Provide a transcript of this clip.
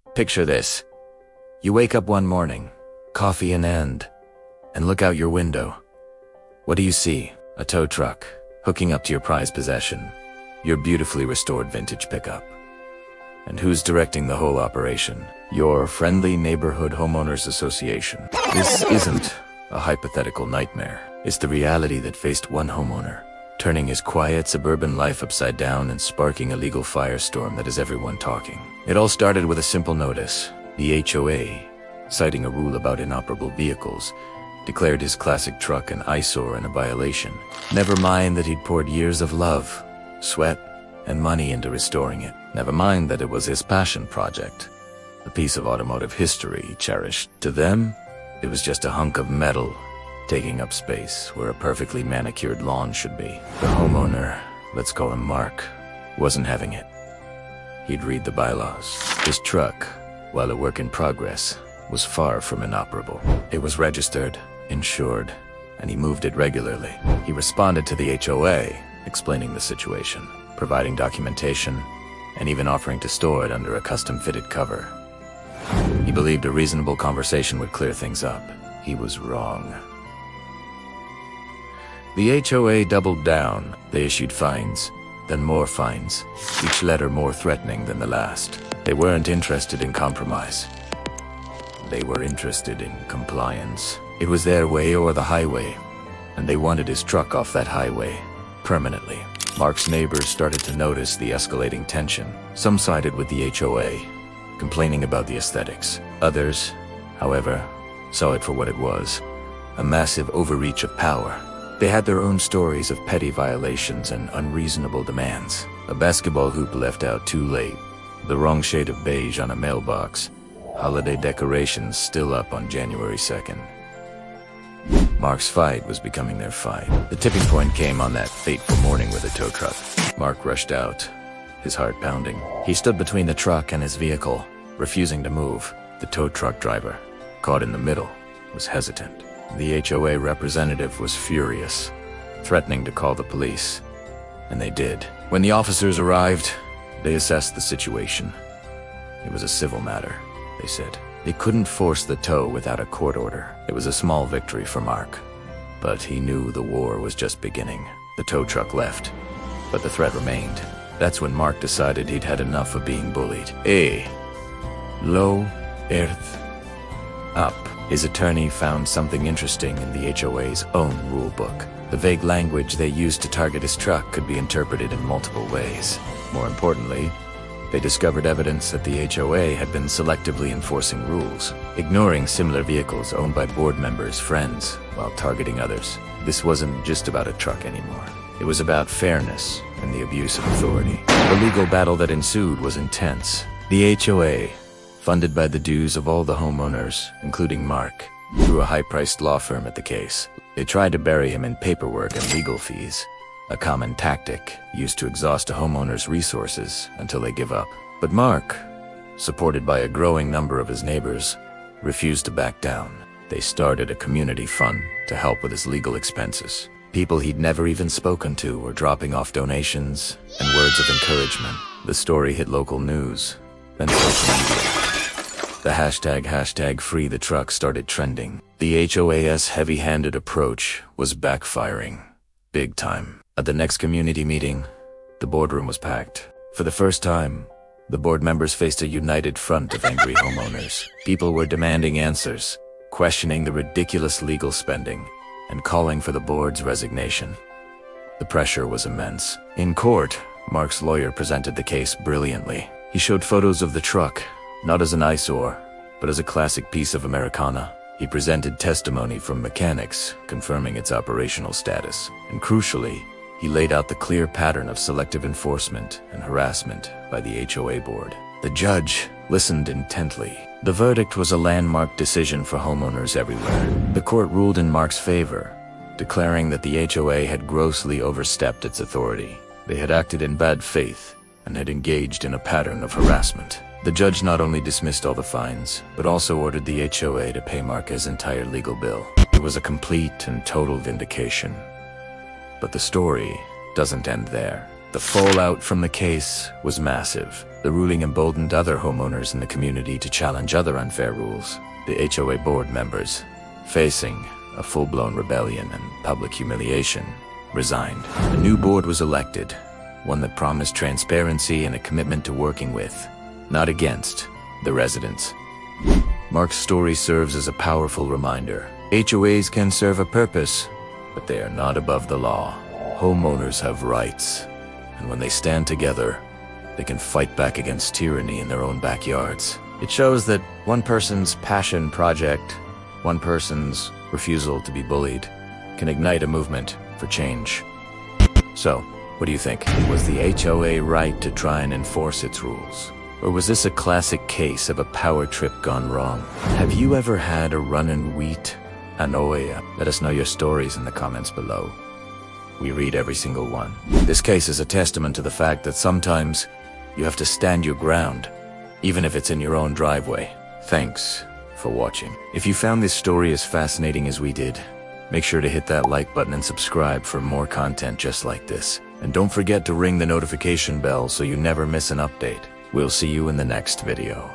Picture this. You wake up one morning, coffee in hand, and look out your window. What do you see? A tow truck, hooking up to your prized possession, your beautifully restored vintage pickup. And who's directing the whole operation? Your friendly neighborhood homeowners association. This isn't a hypothetical nightmare. It's the reality that faced one homeowner, turning his quiet suburban life upside down and sparking a legal firestorm that has everyone talking. It all started with a simple notice. The HOA, citing a rule about inoperable vehicles, declared his classic truck an eyesore and a violation. Never mind that he'd poured years of love, sweat, and money into restoring it. Never mind that it was his passion project, a piece of automotive history he cherished. To them, it was just a hunk of metal taking up space where a perfectly manicured lawn should be. The homeowner, let's call him Mark, wasn't having it. He'd read the bylaws. His truck, while a work in progress, was far from inoperable. It was registered, insured, and he moved it regularly. He responded to the HOA, explaining the situation, providing documentation, and even offering to store it under a custom-fitted cover. He believed a reasonable conversation would clear things up. He was wrong. The HOA doubled down. They issued fines, then more fines, each letter more threatening than the last. They weren't interested in compromise. They were interested in compliance. It was their way or the highway, and they wanted his truck off that highway, permanently. Mark's neighbors started to notice the escalating tension. Some sided with the HOA, complaining about the aesthetics. Others, however, saw it for what it was, a massive overreach of power. They had their own stories of petty violations and unreasonable demands. A basketball hoop left out too late, the wrong shade of beige on a mailbox, holiday decorations still up on January 2nd. Mark's fight was becoming their fight. The tipping point came on that fateful morning with a tow truck. Mark rushed out, his heart pounding. He stood between the truck and his vehicle, refusing to move. The tow truck driver, caught in the middle, was hesitant. The HOA representative was furious, threatening to call the police. And they did. When the officers arrived, they assessed the situation. It was a civil matter, they said. They couldn't force the tow without a court order. It was a small victory for Mark, but he knew the war was just beginning. The tow truck left, but the threat remained. That's when Mark decided he'd had enough of being bullied. Low, earth, up. His attorney found something interesting in the HOA's own rule book. The vague language they used to target his truck could be interpreted in multiple ways. More importantly, they discovered evidence that the HOA had been selectively enforcing rules, ignoring similar vehicles owned by board members' friends while targeting others. This wasn't just about a truck anymore. It was about fairness and the abuse of authority. The legal battle that ensued was intense. The HOA, funded by the dues of all the homeowners, including Mark, threw a high-priced law firm at the case. They tried to bury him in paperwork and legal fees, a common tactic used to exhaust a homeowner's resources until they give up. But Mark, supported by a growing number of his neighbors, refused to back down. They started a community fund to help with his legal expenses. People he'd never even spoken to were dropping off donations and words of encouragement. The story hit local news, then social media. The hashtag free the truck started trending. The HOA's heavy-handed approach was backfiring, big time. At the next community meeting, the boardroom was packed. For the first time, the board members faced a united front of angry homeowners. People were demanding answers, questioning the ridiculous legal spending, and calling for the board's resignation. The pressure was immense. In court, Mark's lawyer presented the case brilliantly. He showed photos of the truck, not as an eyesore, but as a classic piece of Americana. He presented testimony from mechanics confirming its operational status. And crucially, he laid out the clear pattern of selective enforcement and harassment by the HOA board. The judge listened intently. The verdict was a landmark decision for homeowners everywhere. The court ruled in Mark's favor, declaring that the HOA had grossly overstepped its authority. They had acted in bad faith and had engaged in a pattern of harassment. The judge not only dismissed all the fines, but also ordered the HOA to pay Mark's entire legal bill. It was a complete and total vindication. But the story doesn't end there. The fallout from the case was massive. The ruling emboldened other homeowners in the community to challenge other unfair rules. The HOA board members, facing a full-blown rebellion and public humiliation, resigned. A new board was elected, one that promised transparency and a commitment to working with, not against, the residents. Mark's story serves as a powerful reminder. HOAs can serve a purpose, but they are not above the law. Homeowners have rights, and when they stand together, they can fight back against tyranny in their own backyards. It shows that one person's passion project, one person's refusal to be bullied, can ignite a movement for change. So, what do you think? Was the HOA right to try and enforce its rules? Or was this a classic case of a power trip gone wrong? Have you ever had a run-in wheat? Anoia? Let us know your stories in the comments below. We read every single one. This case is a testament to the fact that sometimes you have to stand your ground, even if it's in your own driveway. Thanks for watching. If you found this story as fascinating as we did, make sure to hit that like button and subscribe for more content just like this. And don't forget to ring the notification bell so you never miss an update. We'll see you in the next video.